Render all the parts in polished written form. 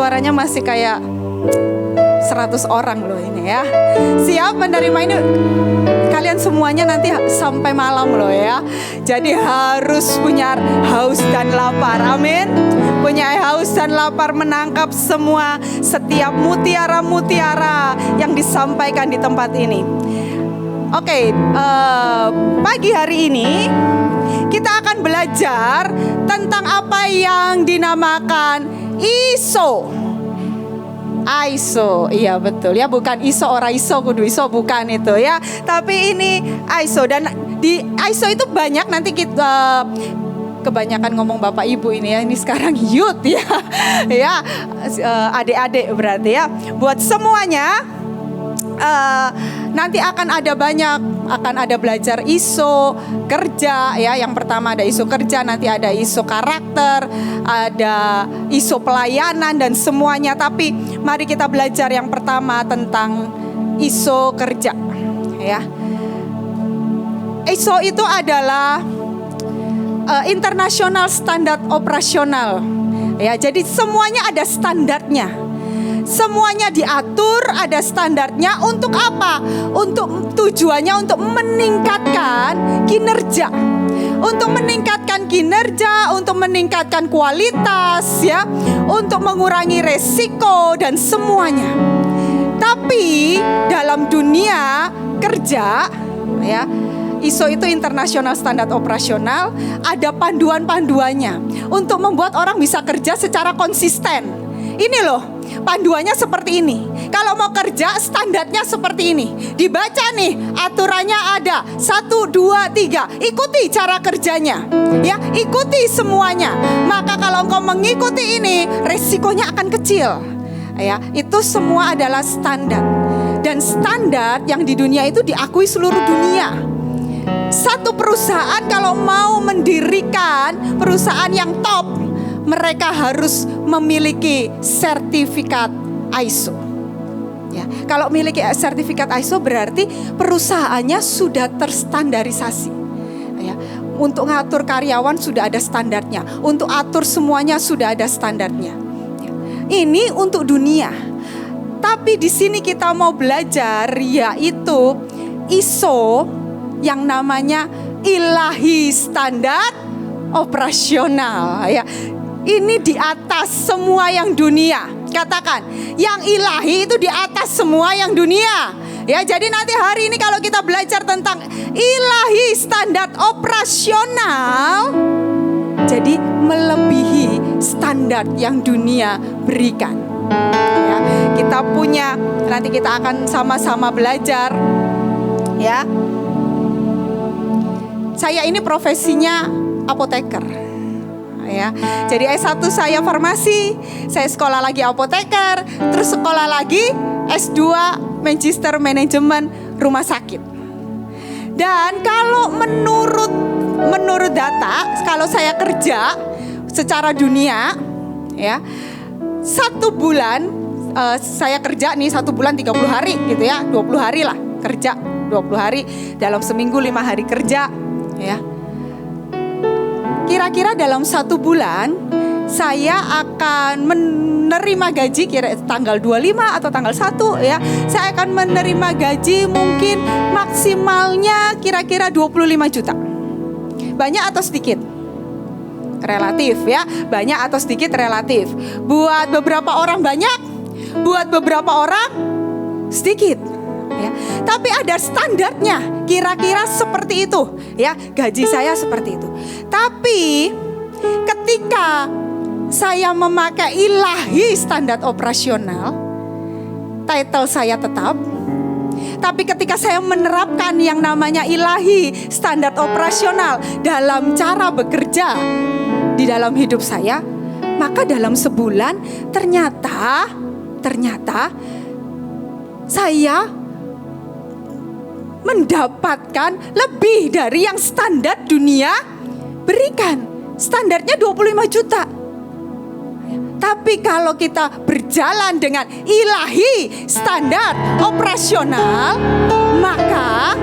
suaranya masih kayak 100 orang loh ini ya. Siap menerima ini? Kalian semuanya nanti sampai malam loh ya. Jadi harus punya haus dan lapar. Amin. Punya haus dan lapar menangkap setiap mutiara-mutiara yang disampaikan di tempat ini. Oke, pagi hari ini kita akan belajar tentang apa yang dinamakan ISO. ISO, iya betul ya, bukan ISO ora ISO kudu ISO, bukan itu ya. Tapi ini ISO, dan di ISO itu banyak, nanti kita kebanyakan ngomong bapak ibu ini ya, ini sekarang youth ya, ya adik-adik berarti ya. Buat semuanya nanti akan ada belajar ISO kerja ya. Yang pertama ada ISO kerja, nanti ada ISO karakter, ada ISO pelayanan dan semuanya. Tapi mari kita belajar yang pertama tentang ISO kerja ya. ISO itu adalah International Standard Operasional ya. Jadi semuanya ada standarnya. Semuanya diatur, ada standarnya. Untuk apa? Untuk tujuannya untuk meningkatkan kinerja. Untuk meningkatkan kinerja, untuk meningkatkan kualitas ya, untuk mengurangi resiko dan semuanya. Tapi dalam dunia kerja ya, ISO itu International Standard Operasional, ada panduan-panduannya untuk membuat orang bisa kerja secara konsisten. Ini loh, panduannya seperti ini. Kalau mau kerja standarnya seperti ini. Dibaca nih, aturannya ada 1, 2, 3. Ikuti cara kerjanya ya, ikuti semuanya. Maka kalau engkau mengikuti ini, resikonya akan kecil ya. Itu semua adalah standar. Dan standar yang di dunia itu diakui seluruh dunia. Satu perusahaan kalau mau mendirikan perusahaan yang top, mereka harus memiliki sertifikat ISO. Ya, kalau memiliki sertifikat ISO berarti perusahaannya sudah terstandarisasi. Ya, untuk ngatur karyawan sudah ada standarnya, untuk atur semuanya sudah ada standarnya. Ya, ini untuk dunia. Tapi di sini kita mau belajar yaitu ISO yang namanya ilahi standar operasional ya. Ini di atas semua yang dunia. Katakan, yang ilahi itu di atas semua yang dunia. Ya, jadi nanti hari ini kalau kita belajar tentang ilahi standar operasional, jadi melebihi standar yang dunia berikan. Ya, kita punya, nanti kita akan sama-sama belajar. Ya, saya ini profesinya apoteker. Ya, jadi S1 saya farmasi, saya sekolah lagi apoteker, terus sekolah lagi S2 Magister Manajemen Rumah Sakit. Dan kalau menurut data, kalau saya kerja secara dunia ya, 1 bulan saya kerja nih 1 bulan 30 hari gitu ya, 20 hari lah kerja, 20 hari dalam seminggu 5 hari kerja ya. Kira-kira dalam 1 bulan saya akan menerima gaji tanggal 25 atau tanggal 1 ya. Saya akan menerima gaji mungkin maksimalnya kira-kira 25 juta. Banyak atau sedikit? Relatif ya. Banyak atau sedikit relatif. Buat beberapa orang banyak, buat beberapa orang sedikit. Ya. Tapi ada standarnya, kira-kira seperti itu ya, gaji saya seperti itu. Tapi ketika saya memakai ilahi standar operasional, title saya tetap. Tapi ketika saya menerapkan yang namanya ilahi standar operasional dalam cara bekerja di dalam hidup saya, maka dalam sebulan ternyata saya mendapatkan lebih dari yang standar dunia berikan. Standarnya 25 juta. Tapi kalau kita berjalan dengan ilahi standar operasional, maka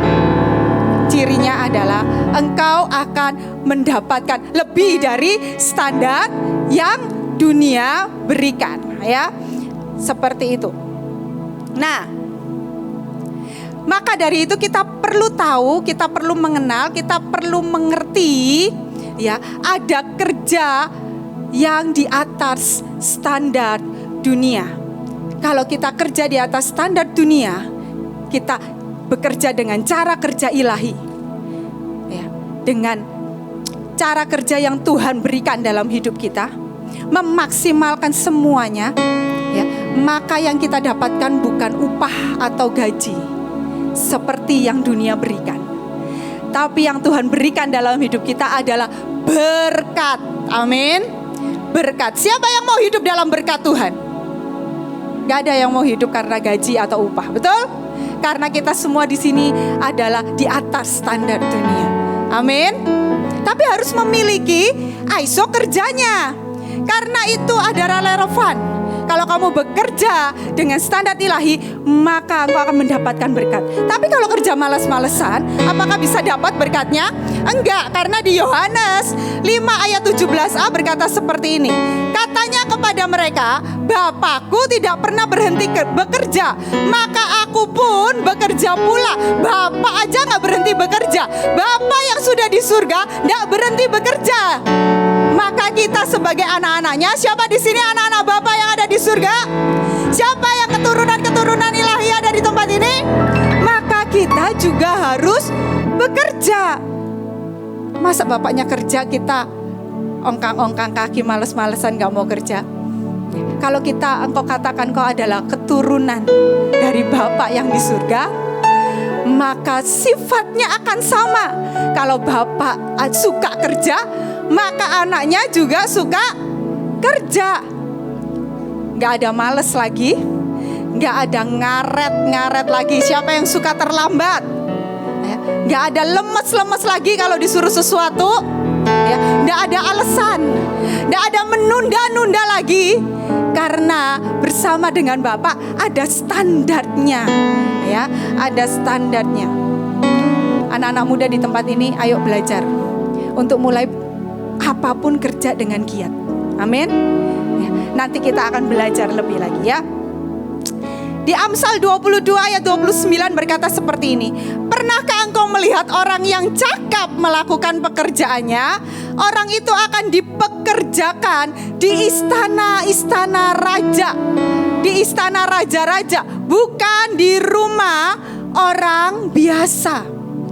cirinya adalah engkau akan mendapatkan lebih dari standar yang dunia berikan. ya. Seperti itu. Nah, maka dari itu kita perlu tahu, kita perlu mengenal, kita perlu mengerti ya, ada kerja yang di atas standar dunia. Kalau kita kerja di atas standar dunia, kita bekerja dengan cara kerja ilahi. Ya, dengan cara kerja yang Tuhan berikan dalam hidup kita, memaksimalkan semuanya, ya, maka yang kita dapatkan bukan upah atau gaji seperti yang dunia berikan. Tapi yang Tuhan berikan dalam hidup kita adalah berkat. Amin. Berkat. Siapa yang mau hidup dalam berkat Tuhan? Gak ada yang mau hidup karena gaji atau upah, betul? Karena kita semua di sini adalah di atas standar dunia. Amin. Tapi harus memiliki ISO kerjanya. Karena itu adalah relevan. Kalau kamu bekerja dengan standar ilahi, maka engkau akan mendapatkan berkat. Tapi kalau kerja malas-malesan, apakah bisa dapat berkatnya? Enggak, karena di Yohanes 5 ayat 17a berkata seperti ini. Katanya kepada mereka, Bapakku tidak pernah berhenti bekerja, maka aku pun bekerja pula. Bapak aja gak berhenti bekerja. Bapak yang sudah di surga gak berhenti bekerja. Maka kita sebagai anak-anaknya, siapa di sini anak-anak Bapa yang ada di surga? Siapa yang keturunan-keturunan ilahi ada di tempat ini? Maka kita juga harus bekerja. Masa bapaknya kerja, kita ongkang-ongkang kaki, males-malesan gak mau kerja? Kalau engkau katakan kau adalah keturunan dari Bapa yang di surga, maka sifatnya akan sama. Kalau Bapak suka kerja, maka anaknya juga suka kerja. Gak ada males lagi, gak ada ngaret-ngaret lagi. Siapa yang suka terlambat? Gak ada lemes-lemes lagi kalau disuruh sesuatu. Gak ada alasan, gak ada menunda-nunda lagi. Karena bersama dengan Bapak ada standarnya, ya, ada standarnya. Anak-anak muda di tempat ini, ayo belajar untuk mulai apapun kerja dengan giat. Amin. Ya, nanti kita akan belajar lebih lagi ya. Di Amsal 22 ayat 29 berkata seperti ini. Pernahkah engkau melihat orang yang cakap melakukan pekerjaannya? Orang itu akan dipekerjakan di istana-istana raja. Di istana raja-raja, bukan di rumah orang biasa.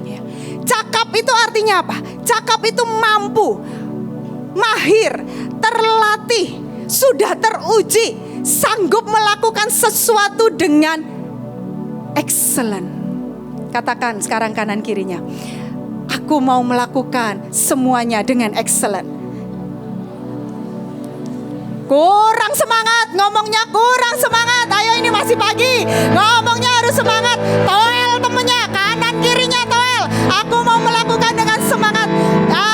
Ya. Cakap itu artinya apa? Cakap itu mampu, mahir, terlatih, sudah teruji, sanggup melakukan sesuatu dengan excellent. Katakan sekarang kanan kirinya, aku mau melakukan semuanya dengan excellent. Kurang semangat, ngomongnya kurang semangat. Ayo ini masih pagi, ngomongnya harus semangat. Toel temennya, kanan kirinya toel. Aku mau melakukan dengan semangat.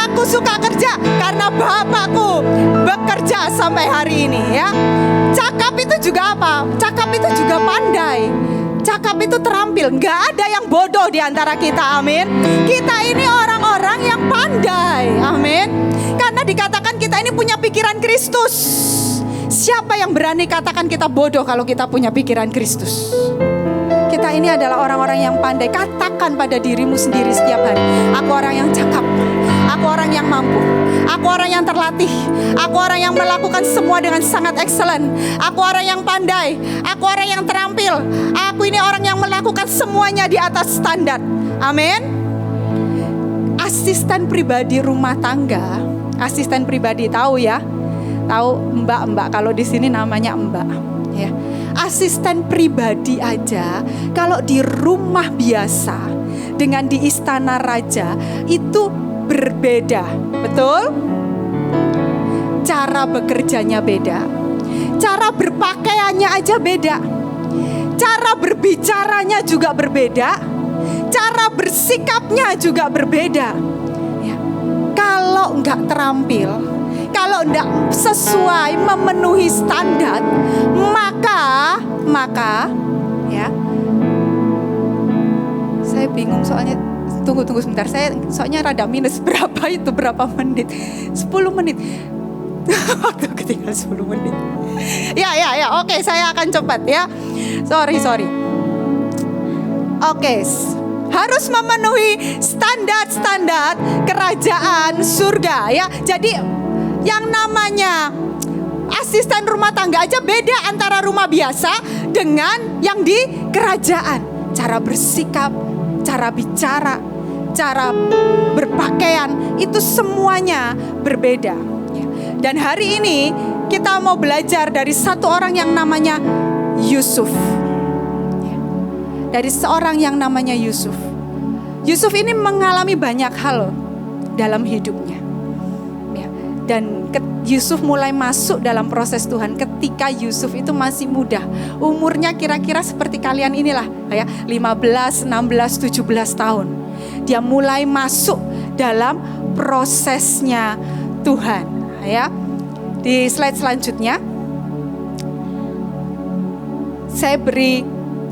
Aku suka kerja karena Bapakku bekerja sampai hari ini ya. Cakap itu juga apa? Cakap itu juga pandai. Cakap itu terampil. Gak ada yang bodoh di antara kita, amin. Kita ini orang-orang yang pandai, amin. Karena dikatakan kita ini punya pikiran Kristus. Siapa yang berani katakan kita bodoh kalau kita punya pikiran Kristus? Kita ini adalah orang-orang yang pandai. Katakan pada dirimu sendiri setiap hari, aku orang yang cakap, aku orang yang mampu, aku orang yang terlatih, aku orang yang melakukan semua dengan sangat excellent, aku orang yang pandai, aku orang yang terampil, aku ini orang yang melakukan semuanya di atas standar. Amin. Asisten pribadi rumah tangga, asisten pribadi tahu ya, tahu mbak-mbak, kalau di sini namanya mbak ya. Asisten pribadi aja kalau di rumah biasa dengan di istana raja itu berbeda, betul? Cara bekerjanya beda, cara berpakaiannya aja beda, cara berbicaranya juga berbeda, cara bersikapnya juga berbeda ya. Kalau enggak terampil, kalau enggak sesuai memenuhi standar, maka ya, saya bingung soalnya. Tunggu sebentar, saya soalnya rada minus. Berapa menit? 10 menit. Waktu ketinggal 10 menit. Ya, oke, saya akan cepat ya. Sorry. Oke, harus memenuhi standar kerajaan surga ya. Jadi yang namanya asisten rumah tangga aja beda antara rumah biasa dengan yang di kerajaan. Cara bersikap, cara bicara, cara berpakaian, itu semuanya berbeda. Dan hari ini kita mau belajar dari satu orang yang namanya Yusuf. Dari seorang yang namanya Yusuf. Yusuf ini mengalami banyak hal dalam hidupnya. Dan Yusuf mulai masuk dalam proses Tuhan ketika Yusuf itu masih muda. Umurnya kira-kira seperti kalian inilah, ya, 15, 16, 17 tahun. Dia mulai masuk dalam prosesnya Tuhan, ya. Di slide selanjutnya saya beri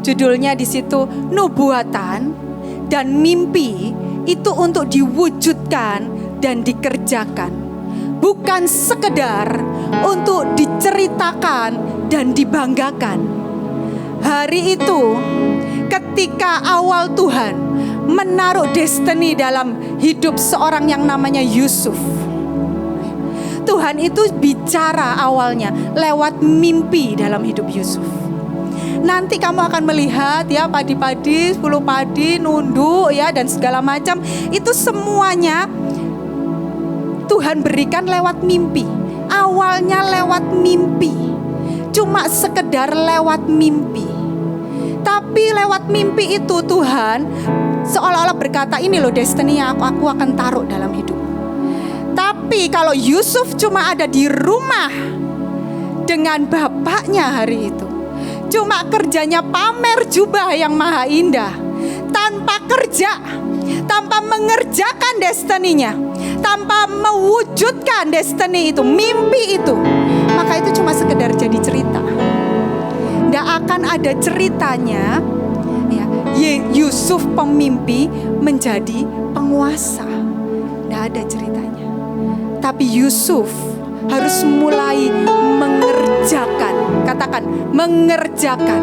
judulnya di situ, nubuatan dan mimpi itu untuk diwujudkan dan dikerjakan, bukan sekedar untuk diceritakan dan dibanggakan. Hari itu ketika awal Tuhan menaruh destiny dalam hidup seorang yang namanya Yusuf. Tuhan itu bicara awalnya lewat mimpi dalam hidup Yusuf. Nanti kamu akan melihat ya, padi-padi, 10 padi, nunduk ya, dan segala macam. Itu semuanya Tuhan berikan lewat mimpi. Awalnya lewat mimpi. Cuma sekedar lewat mimpi. Tapi lewat mimpi itu Tuhan seolah-olah berkata, ini loh destiny yang aku akan taruh dalam hidup. Tapi kalau Yusuf cuma ada di rumah dengan bapaknya hari itu, cuma kerjanya pamer jubah yang maha indah, tanpa kerja, tanpa mengerjakan destiny-nya, tanpa mewujudkan destiny itu, mimpi itu, maka itu cuma sekedar jadi cerita. Tidak akan ada ceritanya ya, Yusuf pemimpi menjadi penguasa. Tidak ada ceritanya. Tapi Yusuf harus mulai mengerjakan. Katakan, mengerjakan.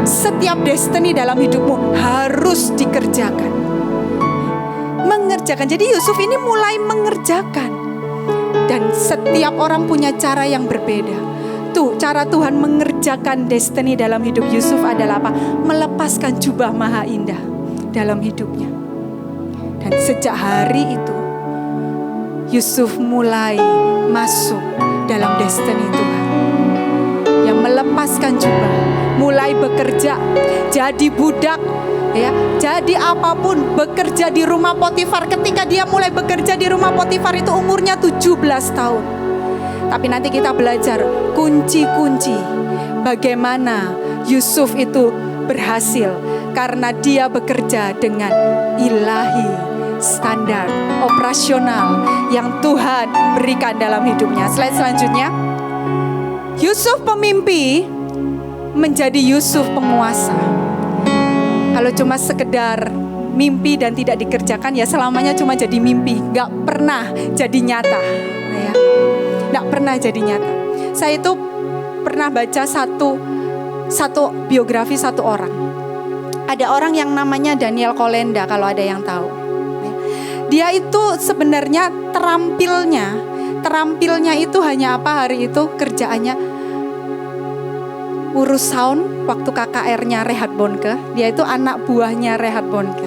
Setiap destiny dalam hidupmu harus dikerjakan. Mengerjakan. Jadi Yusuf ini mulai mengerjakan. Dan setiap orang punya cara yang berbeda. Tuh, cara Tuhan mengerjakan destiny dalam hidup Yusuf adalah apa? Melepaskan jubah maha indah dalam hidupnya. Dan sejak hari itu Yusuf mulai masuk dalam destiny Tuhan. Yang melepaskan jubah, mulai bekerja, jadi budak, ya, jadi apapun, bekerja di rumah Potifar. Ketika dia mulai bekerja di rumah Potifar itu umurnya 17 tahun. Tapi nanti kita belajar kunci-kunci bagaimana Yusuf itu berhasil karena dia bekerja dengan ilahi, standar operasional yang Tuhan berikan dalam hidupnya. Slide selanjutnya. Yusuf pemimpi menjadi Yusuf penguasa. Kalau cuma sekedar mimpi dan tidak dikerjakan, ya selamanya cuma jadi mimpi, gak pernah jadi nyata, ya. Gak pernah jadi nyata. Saya itu pernah baca satu biografi satu orang. Ada orang yang namanya Daniel Kolenda, kalau ada yang tahu. Dia itu sebenarnya terampilnya itu hanya apa hari itu, kerjaannya urus sound waktu KKR-nya Reinhard Bonnke. Dia itu anak buahnya Reinhard Bonnke,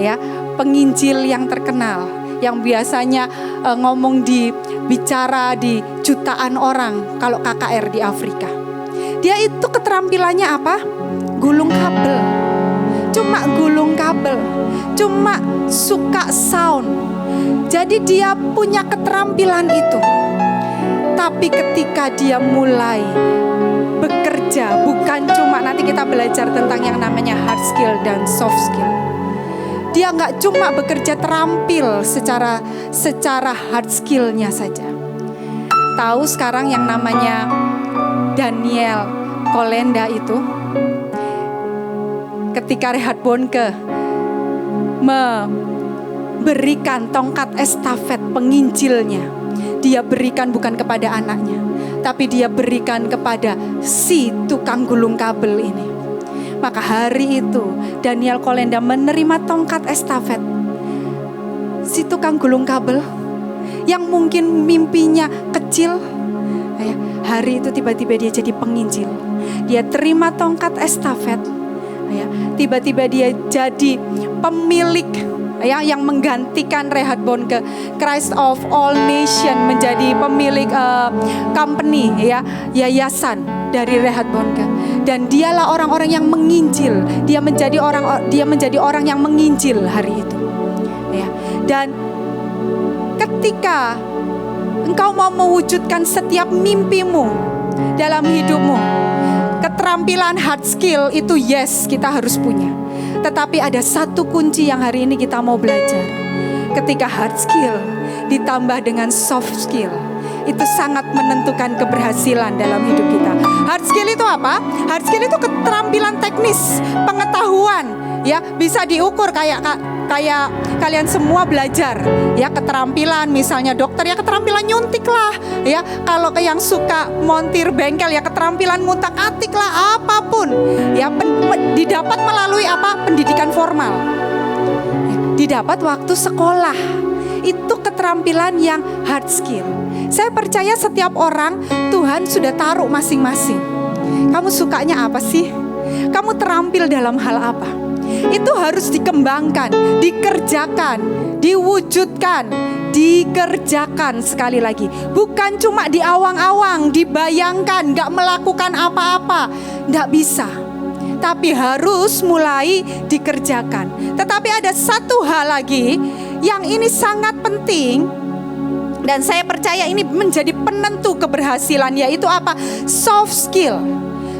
ya, penginjil yang terkenal, yang biasanya ngomong bicara di jutaan orang kalau KKR di Afrika. Dia itu keterampilannya apa? Gulung kabel. Cuma gulung kabel, cuma suka sound. Jadi dia punya keterampilan itu. Tapi ketika dia mulai bekerja, bukan cuma nanti kita belajar tentang yang namanya hard skill dan soft skill. Dia nggak cuma bekerja terampil secara hard skillnya saja. Tahu sekarang yang namanya Daniel Kolenda itu, ketika Reinhard Bonnke memberikan tongkat estafet penginjilnya dia berikan bukan kepada anaknya, tapi dia berikan kepada si tukang gulung kabel ini. Maka hari itu Daniel Kolenda menerima tongkat estafet. Si tukang gulung kabel yang mungkin mimpinya kecil, hari itu tiba-tiba dia jadi penginjil. Dia terima tongkat estafet, tiba-tiba dia jadi pemilik, yang menggantikan Reinhard Bonnke, Christ of All Nation, menjadi pemilik company, yayasan dari Reinhard Bonnke. Dan dialah orang-orang yang menginjil. Dia menjadi orang yang menginjil hari itu. Dan ketika engkau mau mewujudkan setiap mimpimu dalam hidupmu, keterampilan hard skill itu yes, kita harus punya. Tetapi ada satu kunci yang hari ini kita mau belajar. Ketika hard skill ditambah dengan soft skill, itu sangat menentukan keberhasilan dalam hidup kita. Hard skill itu apa? Hard skill itu keterampilan teknis, pengetahuan, bisa diukur kayak kalian semua belajar, keterampilan misalnya dokter, keterampilan nyuntik lah, kalau yang suka montir bengkel, keterampilan ngutak-atik lah, apapun, didapat melalui pendidikan formal, didapat waktu sekolah. Itu keterampilan yang hard skill. Saya percaya setiap orang Tuhan sudah taruh masing-masing. Kamu sukanya apa sih? Kamu terampil dalam hal apa? Itu harus dikembangkan, dikerjakan, diwujudkan, dikerjakan sekali lagi. Bukan cuma di awang-awang, dibayangkan, gak melakukan apa-apa. Gak bisa. Tapi harus mulai dikerjakan. Tetapi ada satu hal lagi yang ini sangat penting, dan saya percaya ini menjadi penentu keberhasilan, yaitu apa? Soft skill.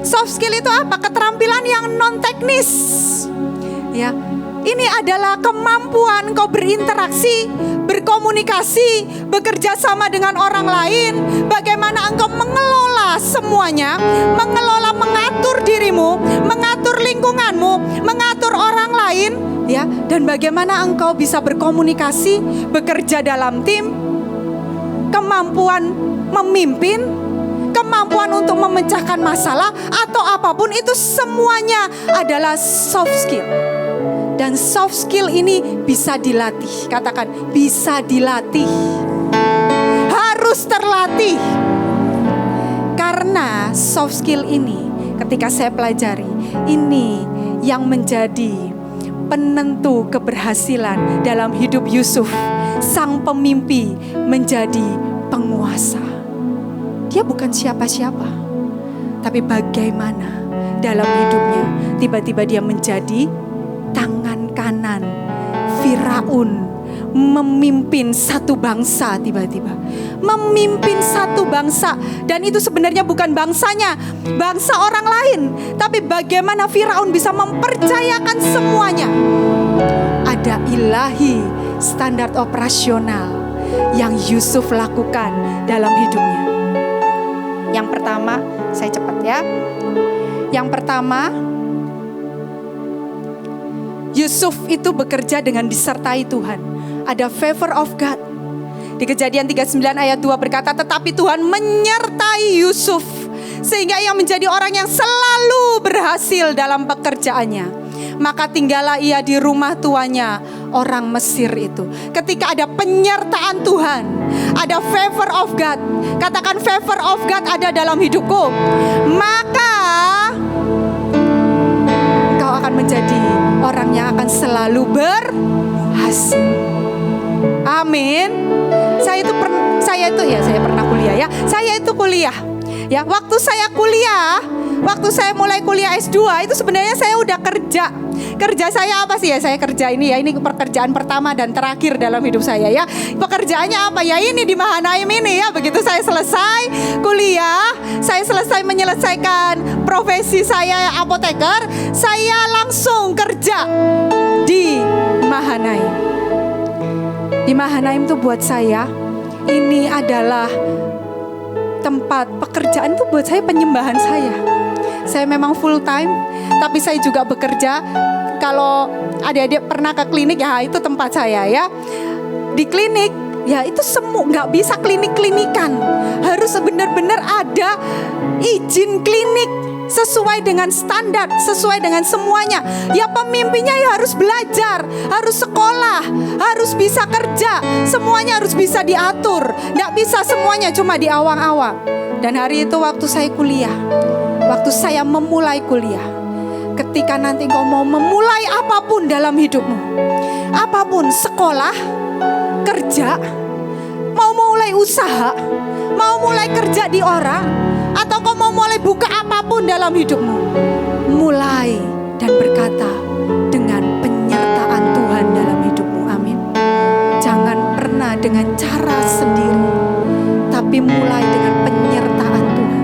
Soft skill itu apa? Keterampilan yang non teknis. Ini adalah kemampuan kau berinteraksi, berkomunikasi, bekerja sama dengan orang lain. Bagaimana engkau mengelola semuanya, mengatur dirimu, mengatur lingkunganmu, mengatur orang lain, dan bagaimana engkau bisa berkomunikasi, bekerja dalam tim, kemampuan memimpin, kemampuan untuk memecahkan masalah atau apapun, itu semuanya adalah soft skill. Dan soft skill ini bisa dilatih. Katakan, bisa dilatih. Harus terlatih. Karena soft skill ini, ketika saya pelajari, ini yang menjadi penentu keberhasilan dalam hidup Yusuf, sang pemimpi menjadi penguasa. Dia bukan siapa-siapa, tapi bagaimana dalam hidupnya tiba-tiba dia menjadi tangan kanan Firaun, memimpin satu bangsa, tiba-tiba memimpin satu bangsa. Dan itu sebenarnya bukan bangsanya, bangsa orang lain, tapi bagaimana Firaun bisa mempercayakan semuanya. Ada ilahi standar operasional yang Yusuf lakukan dalam hidupnya. Yang pertama, saya cepat ya. Yang pertama, Yusuf itu bekerja dengan disertai Tuhan. Ada favor of God. Di Kejadian 39 ayat 2 berkata, tetapi Tuhan menyertai Yusuf sehingga ia menjadi orang yang selalu berhasil dalam pekerjaannya. Maka tinggallah ia di rumah tuannya, orang Mesir itu. Ketika ada penyertaan Tuhan, ada favor of God. Katakan, favor of God ada dalam hidupku, maka kau akan menjadi orang yang akan selalu berhasil. Amin. Saya pernah kuliah ya. Saya itu kuliah. Ya, waktu saya mulai kuliah S2 itu sebenarnya saya udah kerja. Kerja saya apa sih ya? Saya kerja ini ya. Ini pekerjaan pertama dan terakhir dalam hidup saya ya. Pekerjaannya apa ya? Ini di Mahanaim ini ya. Begitu saya selesai kuliah, saya selesai menyelesaikan profesi saya apoteker, saya langsung kerja di Mahanaim. Di Mahanaim tuh buat saya ini adalah tempat pekerjaan, tuh buat saya penyembahan saya. Saya memang full time, tapi saya juga bekerja. Kalau adik-adik pernah ke klinik ya, itu tempat saya ya. Di klinik Ya itu semua nggak bisa klinik-klinikan. Harus benar-benar ada izin klinik sesuai dengan standar, sesuai dengan semuanya. Ya pemimpinnya ya harus belajar, harus sekolah, harus bisa kerja. Semuanya harus bisa diatur. Nggak bisa semuanya cuma di awang-awang. Dan hari itu waktu saya kuliah, waktu saya memulai kuliah, ketika nanti kau mau memulai apapun dalam hidupmu, apapun, sekolah, kerja, mau mulai usaha, mau mulai kerja di orang, atau kau mau mulai buka apapun dalam hidupmu, mulai dan berkata dengan penyertaan Tuhan dalam hidupmu. Amin. Jangan pernah dengan cara sendiri, tapi mulai dengan penyertaan Tuhan.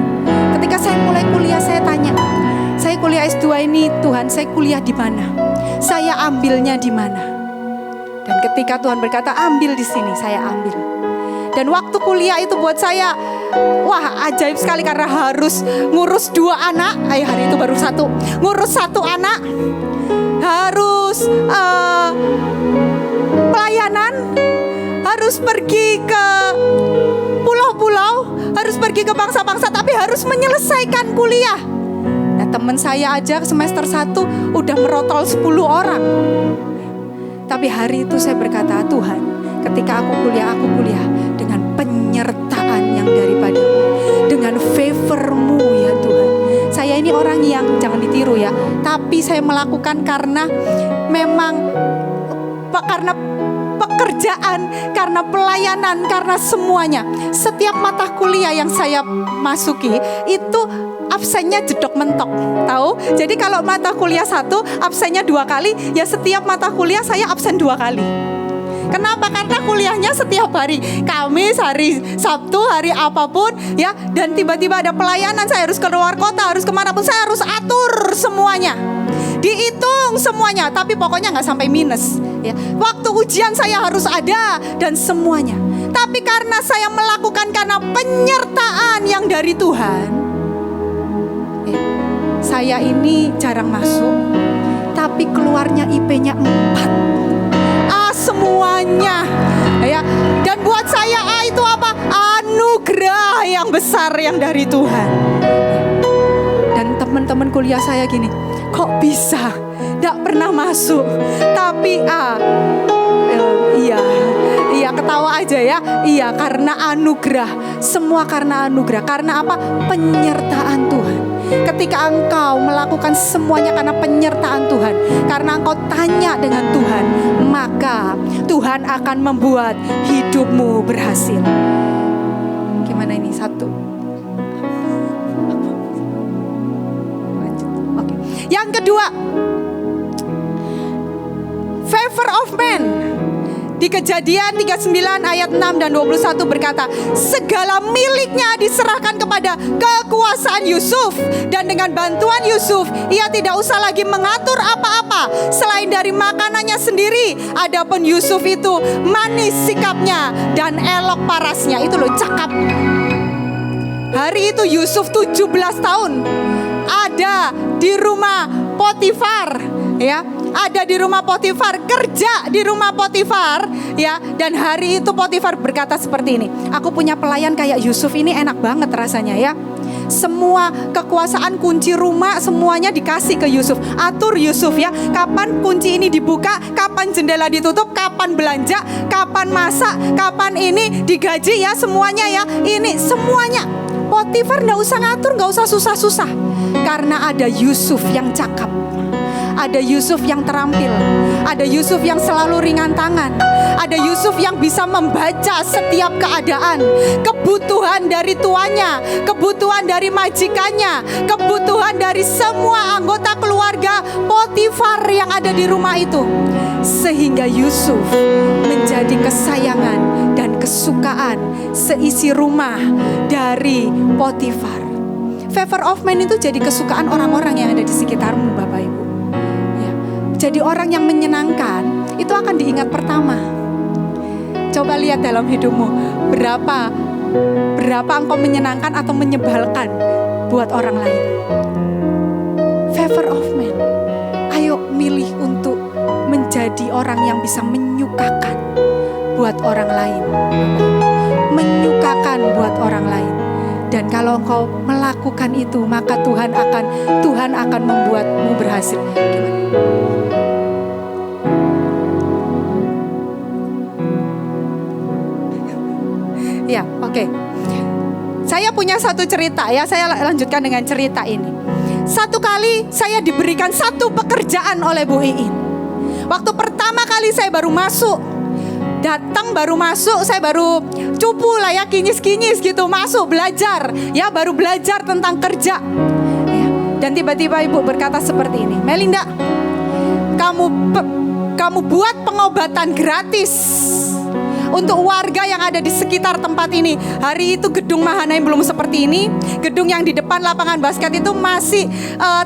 Ketika saya mulai kuliah, saya tanya, saya kuliah S2 ini, Tuhan, saya kuliah di mana? Saya ambilnya di mana? Dan ketika Tuhan berkata ambil di sini, saya ambil. Dan waktu kuliah itu buat saya, wah ajaib sekali karena harus ngurus 2 anak. Hari itu baru 1, ngurus 1 anak, harus pelayanan, harus pergi ke pulau-pulau, harus pergi ke bangsa-bangsa, tapi harus menyelesaikan kuliah. Nah, teman saya aja semester 1 udah merotol 10 orang. Tapi hari itu saya berkata, Tuhan, ketika aku kuliah dengan penyertaan yang daripadamu, dengan favor-Mu ya Tuhan. Saya ini orang yang, jangan ditiru ya, tapi saya melakukan karena memang, karena pekerjaan, karena pelayanan, karena semuanya. Setiap mata kuliah yang saya masuki itu absennya jedok mentok, tahu? Jadi kalau mata kuliah 1 absennya 2 kali, ya setiap mata kuliah saya absen 2 kali. Kenapa? Karena kuliahnya setiap hari, Kamis, hari Sabtu, hari apapun ya. Dan tiba-tiba ada pelayanan, saya harus keluar kota, harus kemanapun, saya harus atur semuanya, dihitung semuanya. Tapi pokoknya nggak sampai minus ya. Waktu ujian saya harus ada dan semuanya. Tapi karena saya melakukan karena penyertaan yang dari Tuhan, saya ini jarang masuk, tapi keluarnya IP-nya 4. Semuanya ya. Dan buat saya itu apa? Anugerah yang besar yang dari Tuhan. Dan teman-teman kuliah saya gini, kok bisa? Nggak pernah masuk, tapi iya ketawa aja ya. Iya, karena anugerah. Semua karena anugerah. Karena apa? Penyertaan Tuhan. Ketika engkau melakukan semuanya karena penyertaan Tuhan, karena engkau tanya dengan Tuhan, maka Tuhan akan membuat hidupmu berhasil. Gimana ini? 1. Oke. Yang kedua, favor of man. Di Kejadian 39 ayat 6 dan 21 berkata, segala miliknya diserahkan kepada kekuasaan Yusuf, dan dengan bantuan Yusuf ia tidak usah lagi mengatur apa-apa selain dari makanannya sendiri. Adapun Yusuf itu manis sikapnya dan elok parasnya. Itu loh, cakap. Hari itu Yusuf 17 tahun ada di rumah Potifar ya. Ada di rumah Potifar, kerja di rumah Potifar ya. Dan hari itu Potifar berkata seperti ini, aku punya pelayan kayak Yusuf ini enak banget rasanya ya. Semua kekuasaan kunci rumah semuanya dikasih ke Yusuf. Atur Yusuf ya, kapan kunci ini dibuka, kapan jendela ditutup, kapan belanja, kapan masak, kapan ini digaji ya, semuanya ya. Ini semuanya Potifar gak usah ngatur, gak usah susah-susah. Karena ada Yusuf yang cakap, ada Yusuf yang terampil, ada Yusuf yang selalu ringan tangan, ada Yusuf yang bisa membaca setiap keadaan, kebutuhan dari tuannya, kebutuhan dari majikannya, kebutuhan dari semua anggota keluarga Potifar yang ada di rumah itu. Sehingga Yusuf menjadi kesayangan dan kesukaan seisi rumah dari Potifar. Favor of man itu jadi kesukaan orang-orang yang ada di sekitarmu, Bapak Ibu. Jadi orang yang menyenangkan itu akan diingat pertama. Coba lihat dalam hidupmu, berapa engkau menyenangkan atau menyebalkan buat orang lain. Favor of man. Ayo milih untuk menjadi orang yang bisa menyukakan buat orang lain. Menyukakan buat orang lain. Dan kalau engkau melakukan itu, maka Tuhan akan membuatmu berhasil. Gimana? Ya, oke. Saya punya satu cerita ya, saya lanjutkan dengan cerita ini. Satu kali saya diberikan satu pekerjaan oleh Bu Iin. Waktu pertama kali saya baru masuk, saya baru cupu lah ya, kinyis-kinyis gitu, masuk belajar. Ya, baru belajar tentang kerja. Ya, dan tiba-tiba ibu berkata seperti ini, Melinda, kamu buat pengobatan gratis untuk warga yang ada di sekitar tempat ini. Hari itu gedung Mahanaim belum seperti ini. Gedung yang di depan lapangan basket itu masih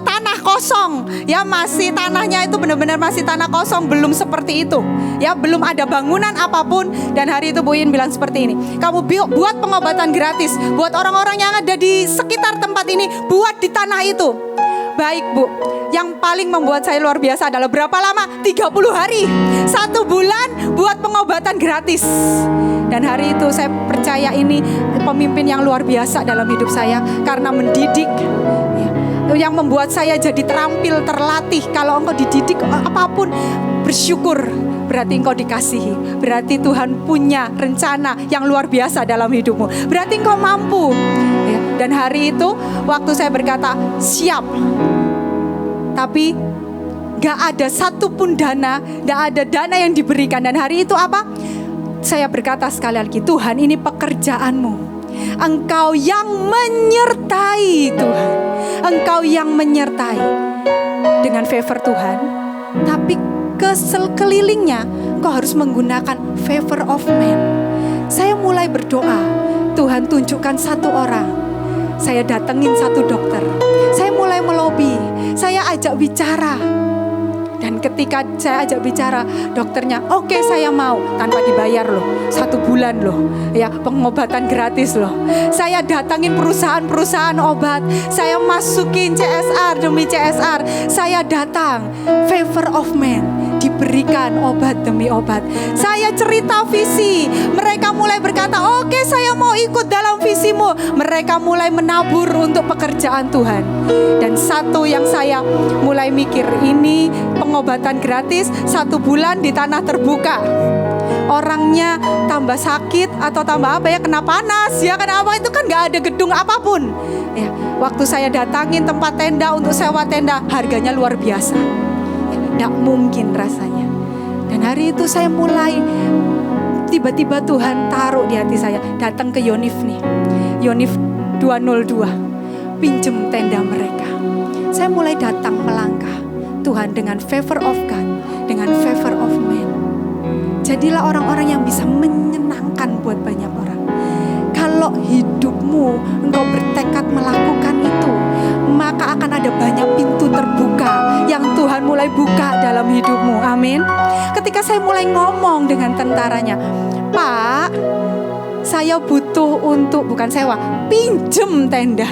tanah kosong. Ya, masih tanahnya itu benar-benar masih tanah kosong, belum seperti itu. Ya, belum ada bangunan apapun. Dan hari itu Bu Iin bilang seperti ini, kamu buat pengobatan gratis buat orang-orang yang ada di sekitar tempat ini, buat di tanah itu. Baik Bu, yang paling membuat saya luar biasa adalah berapa lama? 30 hari, 1 bulan buat pengobatan gratis. Dan hari itu saya percaya ini pemimpin yang luar biasa dalam hidup saya, karena mendidik ya, yang membuat saya jadi terampil, terlatih. Kalau engkau dididik apapun, bersyukur, berarti engkau dikasihi. Berarti Tuhan punya rencana yang luar biasa dalam hidupmu. Berarti engkau mampu ya. Dan hari itu waktu saya berkata siap, tapi gak ada satupun dana, gak ada dana yang diberikan. Dan hari itu apa? Saya berkata sekali lagi, Tuhan, ini pekerjaanmu. Engkau yang menyertai Tuhan. Engkau yang menyertai dengan favor Tuhan. Tapi keselkelilingnya engkau harus menggunakan favor of man. Saya mulai berdoa, Tuhan tunjukkan satu orang. Saya datengin satu dokter. Saya mulai melobi, saya ajak bicara. Dan ketika saya ajak bicara, dokternya, oke, saya mau, tanpa dibayar loh, 1 bulan loh, ya, pengobatan gratis loh. Saya datangin perusahaan-perusahaan obat, saya masukin CSR demi CSR, saya datang, favor of man, diberikan obat demi obat. Saya cerita visi, mereka mulai berkata, oke, saya mau ikut dalam visimu. Mereka mulai menabur untuk pekerjaan Tuhan. Dan satu yang saya mulai mikir, ini pengobatan gratis 1 bulan di tanah terbuka. Orangnya tambah sakit atau tambah apa ya, kena panas ya, kenapa, itu kan gak ada gedung apapun ya. Waktu saya datangin tempat tenda untuk sewa tenda, harganya luar biasa ya, gak mungkin rasanya. Dan hari itu saya mulai, tiba-tiba Tuhan taruh di hati saya, datang ke Yonif nih, Yonif 202, pinjem tenda mereka. Saya mulai datang melangkah, Tuhan, dengan favor of God, dengan favor of man. Jadilah orang-orang yang bisa menyenangkan buat banyak orang. Kalau hidupmu engkau bertekad melakukan itu, maka akan ada banyak pintu terbuka yang Tuhan mulai buka dalam hidupmu. Amin. Ketika saya mulai ngomong dengan tentaranya, Pak, saya butuh untuk, bukan sewa, pinjem tenda.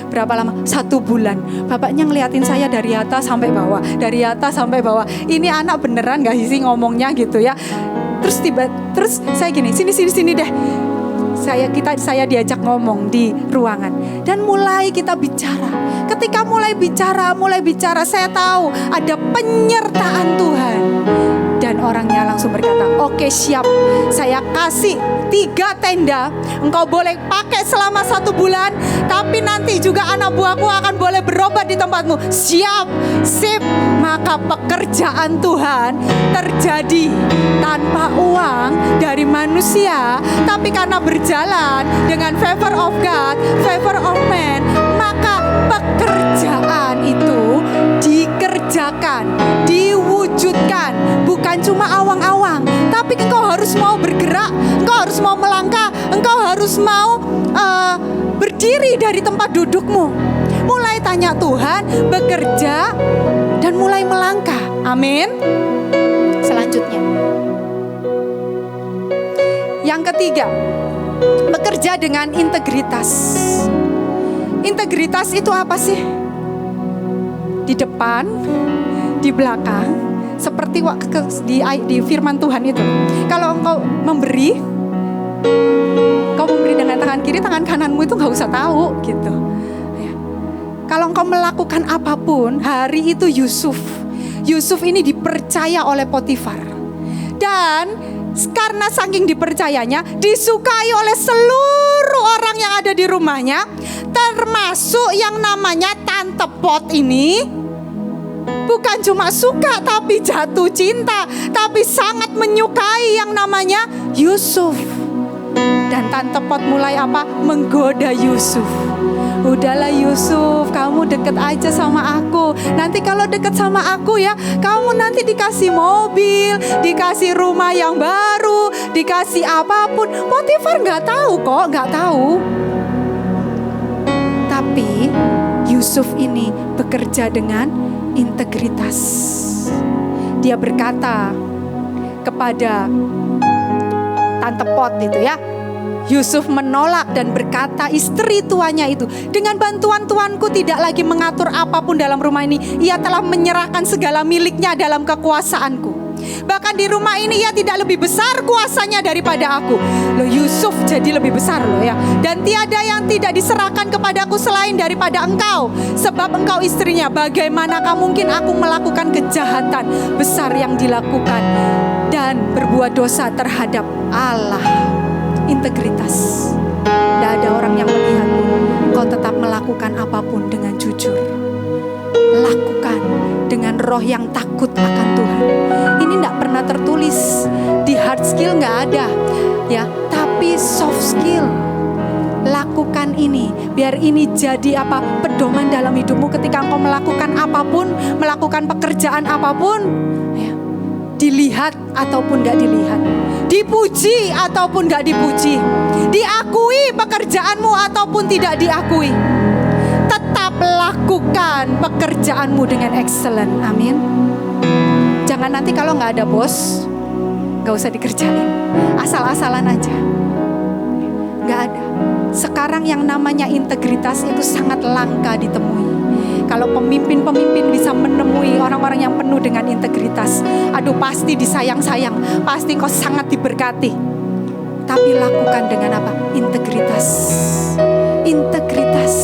Berapa lama? 1 bulan. Bapaknya ngeliatin saya dari atas sampai bawah, dari atas sampai bawah. Ini anak beneran gak sih ngomongnya gitu ya. Terus saya gini, sini deh. Saya diajak ngomong di ruangan. Dan mulai kita bicara. Ketika mulai bicara, saya tahu ada penyertaan Tuhan. Dan orangnya langsung berkata, oke, siap, saya kasih 3 tenda, engkau boleh pakai selama 1 bulan, tapi nanti juga anak buahku akan boleh berobat di tempatmu. Siap, sip. Maka pekerjaan Tuhan terjadi tanpa uang dari manusia, tapi karena berjalan dengan favor of God, favor of man, maka pekerjaan itu dikerjakan, diwujudkan. Bukan cuma awang-awang, tapi engkau harus mau bergerak, engkau harus mau melangkah, engkau harus mau berdiri dari tempat dudukmu. Mulai tanya Tuhan, bekerja, dan mulai melangkah. Amin. Selanjutnya, yang ketiga, bekerja dengan integritas. Integritas itu apa sih? Di depan, di belakang, Seperti di firman Tuhan itu. Kalau engkau memberi dengan tangan kiri, tangan kananmu itu gak usah tahu gitu. Ya. Kalau engkau melakukan apapun, hari itu Yusuf ini dipercaya oleh Potifar. Dan karena saking dipercayanya, disukai oleh seluruh orang yang ada di rumahnya, termasuk yang namanya Tante Pot ini. Bukan cuma suka tapi jatuh cinta, tapi sangat menyukai yang namanya Yusuf. Dan Tante Pot mulai apa? Menggoda Yusuf. Udahlah Yusuf, kamu deket aja sama aku. Nanti kalau deket sama aku ya, kamu nanti dikasih mobil, dikasih rumah yang baru, dikasih apapun. Potifar gak tahu kok, gak tahu. Tapi Yusuf ini bekerja dengan integritas. Dia berkata kepada Tante Pot itu ya, Yusuf menolak dan berkata istri tuannya itu, dengan bantuan tuanku tidak lagi mengatur apapun dalam rumah ini. Ia telah menyerahkan segala miliknya dalam kekuasaanku. Bahkan di rumah ini ia tidak lebih besar kuasanya daripada aku. Loh, Yusuf jadi lebih besar loh ya. Dan tiada yang tidak diserahkan kepadaku selain daripada engkau. Sebab engkau istrinya. Bagaimanakah mungkin aku melakukan kejahatan besar yang dilakukan dan berbuat dosa terhadap Allah. Integritas. Tidak ada orang yang melihatmu. Kau tetap melakukan apapun dengan jujur. Lakukan dengan roh yang takut akan Tuhan. Ini tidak pernah tertulis di hard skill, nggak ada ya, tapi soft skill. Lakukan ini, biar ini jadi apa? Pedoman dalam hidupmu ketika engkau melakukan apapun, melakukan pekerjaan apapun ya. Dilihat ataupun nggak dilihat, dipuji ataupun nggak dipuji, diakui pekerjaanmu ataupun tidak diakui, tetap lakukan pekerjaanmu dengan excellent. Amin. Jangan nanti kalau nggak ada bos, nggak usah dikerjain, asal-asalan aja. Nggak ada. Sekarang yang namanya integritas itu sangat langka ditemui. Kalau pemimpin-pemimpin bisa menemui orang-orang yang penuh dengan integritas, aduh pasti disayang-sayang, pasti kau sangat diberkati. Tapi lakukan dengan apa? Integritas. Integritas.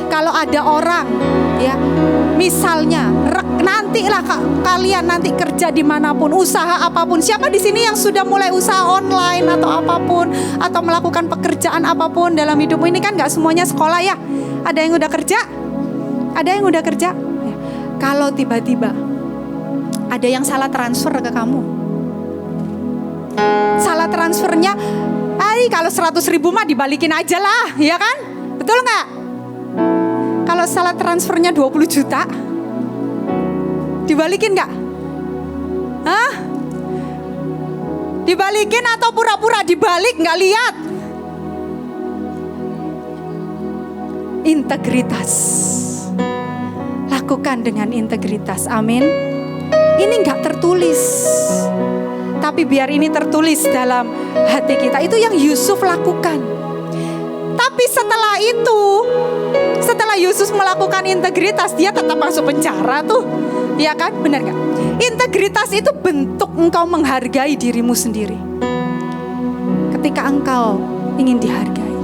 Kalau ada orang ya, misalnya nantilah kalian nanti kerja dimanapun, usaha apapun. Siapa di sini yang sudah mulai usaha online atau apapun, atau melakukan pekerjaan apapun dalam hidupmu? Ini kan nggak semuanya sekolah ya. Ada yang udah kerja, ada yang udah kerja. Kalau tiba-tiba ada yang salah transfer ke kamu, salah transfernya, kalau 100.000 mah dibalikin aja lah, ya kan? Betul nggak? Kalau salah transfernya 20 juta, dibalikin nggak? Hah? Dibalikin atau pura-pura dibalik nggak lihat? Integritas. Lakukan dengan integritas. Amin. Ini nggak tertulis, tapi biar ini tertulis dalam hati kita. Itu yang Yusuf lakukan. Tapi setelah itu, setelah Yusuf melakukan integritas, dia tetap masuk penjara tuh. Ya kan? Benar gak? Integritas itu bentuk engkau menghargai dirimu sendiri. Ketika engkau ingin dihargai,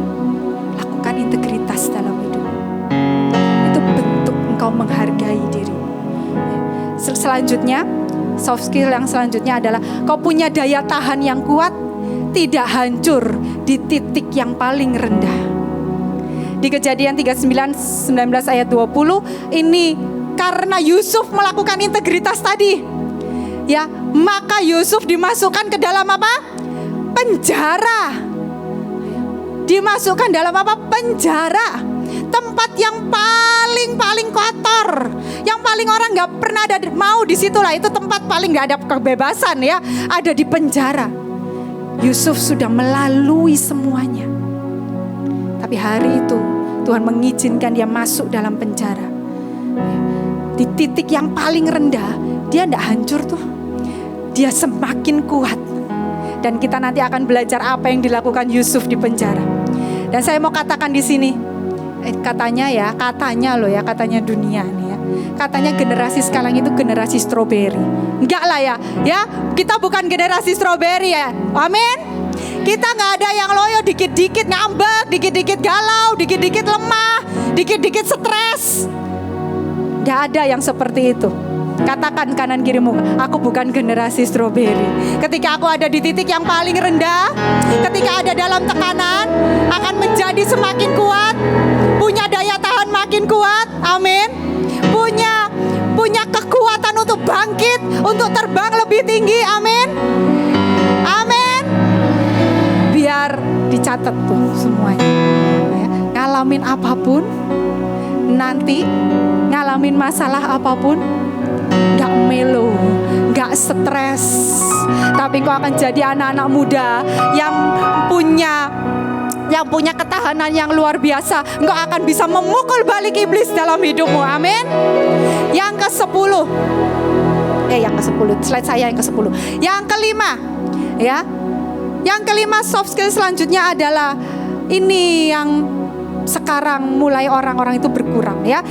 lakukan integritas dalam hidup. Itu bentuk engkau menghargai diri. Selanjutnya, soft skill yang selanjutnya adalah kau punya daya tahan yang kuat, tidak hancur di titik yang paling rendah. Di Kejadian 39:19 ayat 20, ini karena Yusuf melakukan integritas tadi, ya, maka Yusuf dimasukkan ke dalam apa? Penjara. Dimasukkan dalam apa? Penjara. Tempat yang paling kotor, yang paling orang nggak pernah ada mau di situ lah. Itu tempat paling nggak ada kebebasan ya. Ada di penjara. Yusuf sudah melalui semuanya. Tapi hari itu Tuhan mengizinkan dia masuk dalam penjara. Di titik yang paling rendah, dia tidak hancur tuh. Dia semakin kuat. Dan kita nanti akan belajar apa yang dilakukan Yusuf di penjara. Dan saya mau katakan di sini, katanya loh ya, katanya dunia nih ya. Katanya generasi sekarang itu generasi stroberi. Enggak lah ya. Ya, kita bukan generasi stroberi ya. Amin. Kita nggak ada yang loyo, dikit-dikit ngambek, dikit-dikit galau, dikit-dikit lemah, dikit-dikit stres. Nggak ada yang seperti itu. Katakan kanan kirimu, aku bukan generasi stroberi. Ketika aku ada di titik yang paling rendah, ketika ada dalam tekanan, akan menjadi semakin kuat, punya daya tahan makin kuat, amin. Punya kekuatan untuk bangkit, untuk terbang lebih tinggi, amin. Amin. Biar dicatat tuh semuanya. Ngalamin apapun, nanti ngalamin masalah apapun, gak melo, gak stres, tapi kau akan jadi anak-anak muda yang punya ketahanan yang luar biasa. Engkau akan bisa memukul balik iblis dalam hidupmu, amin. Yang ke-10, slide saya yang ke-10. Yang kelima, ya. Yang kelima soft skill selanjutnya adalah ini yang sekarang mulai orang-orang itu berkurang, ya.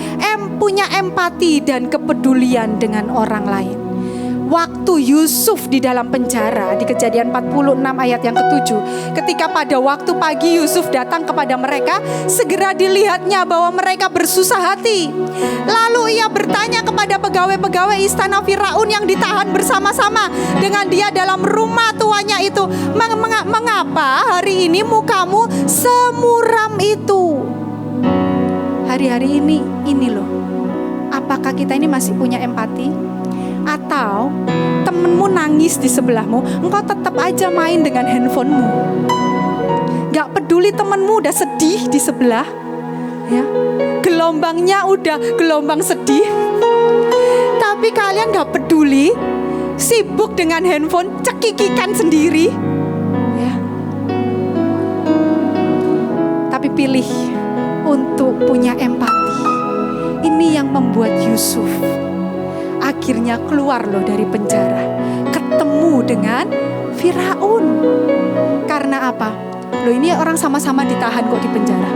Punya empati dan kepedulian dengan orang lain. Waktu Yusuf di dalam penjara, di Kejadian 46 ayat yang ke-7, ketika pada waktu pagi Yusuf datang kepada mereka, segera dilihatnya bahwa mereka bersusah hati. Lalu ia bertanya kepada pegawai-pegawai istana Firaun yang ditahan bersama-sama dengan dia dalam rumah tuannya itu, mengapa hari ini mukamu semuram itu? Hari-hari ini loh, apakah kita ini masih punya empati? Atau temenmu nangis di sebelahmu, engkau tetap aja main dengan handphonemu, gak peduli temenmu udah sedih di sebelah, ya, gelombangnya udah gelombang sedih, tapi kalian gak peduli, sibuk dengan handphone, cekikikan sendiri, ya. Tapi pilih untuk punya empati. Ini yang membuat Yusuf akhirnya keluar loh dari penjara, ketemu dengan Firaun. Karena apa? Loh, ini orang sama-sama ditahan kok di penjara.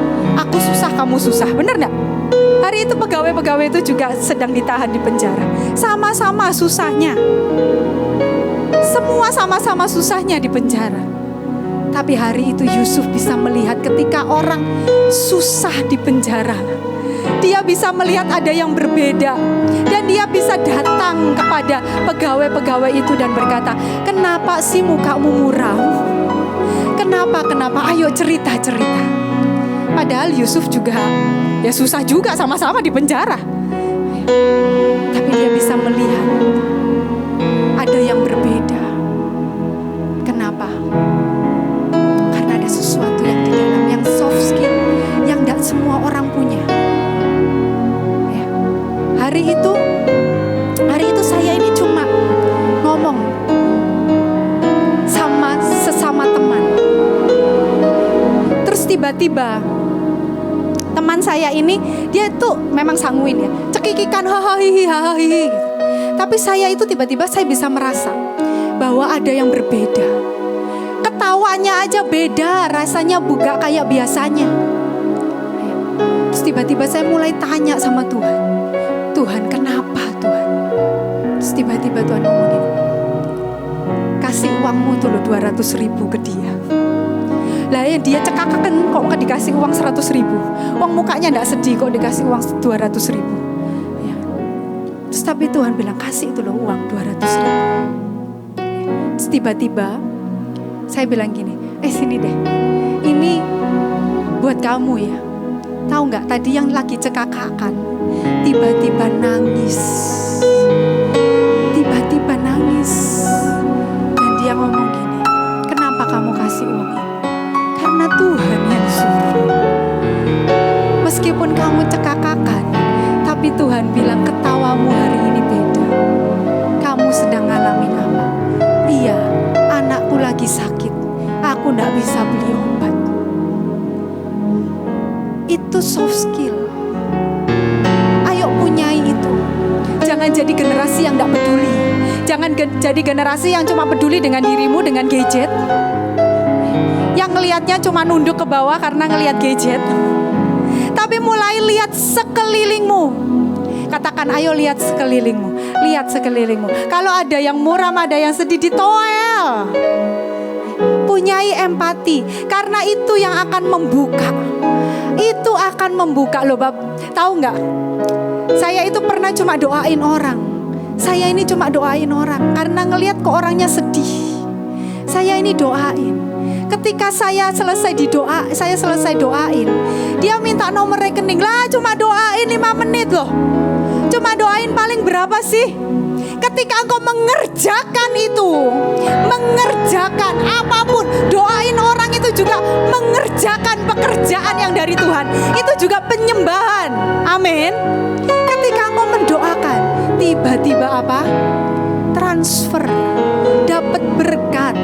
Aku susah, kamu susah, bener gak? Hari itu pegawai-pegawai itu juga sedang ditahan di penjara, sama-sama susahnya. Semua sama-sama susahnya di penjara. Tapi hari itu Yusuf bisa melihat ketika orang susah di penjara, dia bisa melihat ada yang berbeda. Dan dia bisa datang kepada pegawai-pegawai itu dan berkata, kenapa sih mukamu muram? Kenapa? Ayo cerita. Padahal Yusuf juga ya susah juga, sama-sama di penjara. Tapi dia bisa melihat ada yang berbeda. Kenapa? Karena ada sesuatu yang di dalam, yang soft skill, yang gak semua orang punya. Hari itu saya ini cuma ngomong sama sesama teman. Terus tiba-tiba teman saya ini, dia tuh memang sanguin ya, cekikikan hahaha. Tapi saya itu tiba-tiba saya bisa merasa bahwa ada yang berbeda. Ketawanya aja beda, rasanya bukan kayak biasanya. Terus tiba-tiba saya mulai tanya sama Tuhan, kenapa Tuhan? Terus tiba-tiba Tuhan ngomong gini, kasih uangmu tuh loh 200.000 ke dia. Lah ya dia cekakakan kok gak dikasih uang 100.000. Uang mukanya gak sedih kok dikasih uang 200.000. Ya. Terus tapi Tuhan bilang kasih itu loh uang 200.000. Ya. Terus tiba-tiba saya bilang gini, sini deh, ini buat kamu ya. Tahu gak tadi yang lagi cekakakan tiba-tiba nangis. Dan dia ngomong gini, kenapa kamu kasih uang ini? Karena Tuhan yang suruh. Meskipun kamu cekakakan, tapi Tuhan bilang ketawamu hari ini beda. Kamu sedang ngalamin apa? Iya, anakku lagi sakit, aku gak bisa beli obat. Itu soft skill. Ayo punyai itu. Jangan jadi generasi yang gak peduli. Jangan jadi generasi yang cuma peduli dengan dirimu, dengan gadget. Yang ngelihatnya cuma nunduk ke bawah karena ngelihat gadget. Tapi mulai lihat sekelilingmu. Katakan, ayo lihat sekelilingmu. Lihat sekelilingmu. Kalau ada yang muram, ada yang sedih, ditoel. Punyai empati. Karena itu yang akan membuka. Itu akan membuka loh, Bab. Tahu nggak? Saya itu pernah cuma doain orang. Saya ini cuma doain orang karena ngelihat kok orangnya sedih. Saya ini doain. Ketika saya selesai doain, dia minta nomor rekening. Lah cuma doain 5 menit loh. Cuma doain paling berapa sih? Ketika engkau mengerjakan itu, mengerjakan apapun, doain orang itu juga mengerjakan pekerjaan yang dari Tuhan. Itu juga penyembahan. Amin. Ketika engkau mendoakan, tiba-tiba apa? Transfer, dapat berkat,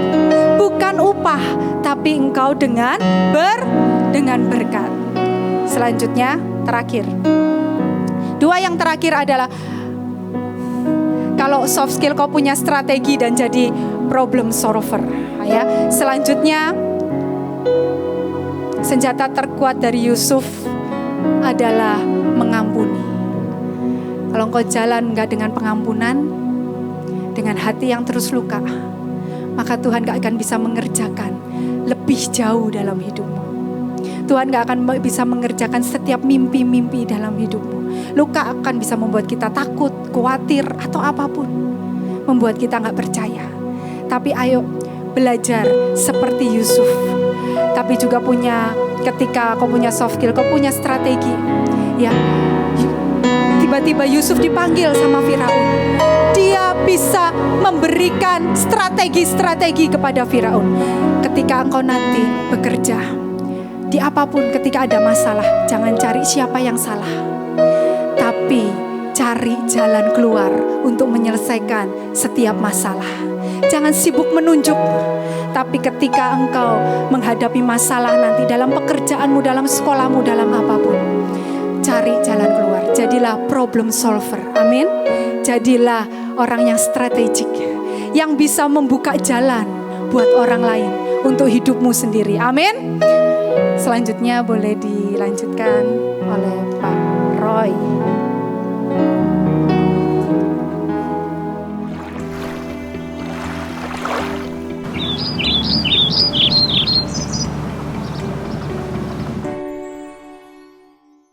bukan upah, tapi engkau dengan berkat. Selanjutnya, terakhir. 2 yang terakhir adalah kalau soft skill kau punya strategi dan jadi problem solver, ya. Selanjutnya, senjata terkuat dari Yusuf adalah mengampuni. Kalau engkau jalan enggak dengan pengampunan, dengan hati yang terus luka, maka Tuhan gak akan bisa mengerjakan lebih jauh dalam hidupmu. Tuhan gak akan bisa mengerjakan setiap mimpi-mimpi dalam hidupmu. Luka akan bisa membuat kita takut, khawatir, atau apapun. Membuat kita gak percaya. Tapi ayo belajar seperti Yusuf. Tapi juga ketika kau punya soft skill, kau punya strategi. Ya, tiba-tiba Yusuf dipanggil sama Firaun. Dia bisa memberikan strategi-strategi kepada Firaun. Ketika engkau nanti bekerja, di apapun ketika ada masalah, jangan cari siapa yang salah, tapi cari jalan keluar untuk menyelesaikan setiap masalah. Jangan sibuk menunjuk, tapi ketika engkau menghadapi masalah nanti dalam pekerjaanmu, dalam sekolahmu, dalam apapun, cari jalan keluar. Jadilah problem solver. Amin. Jadilah orang yang strategik, yang bisa membuka jalan buat orang lain untuk hidupmu sendiri. Amin. Selanjutnya boleh dilanjutkan oleh Pak Roy.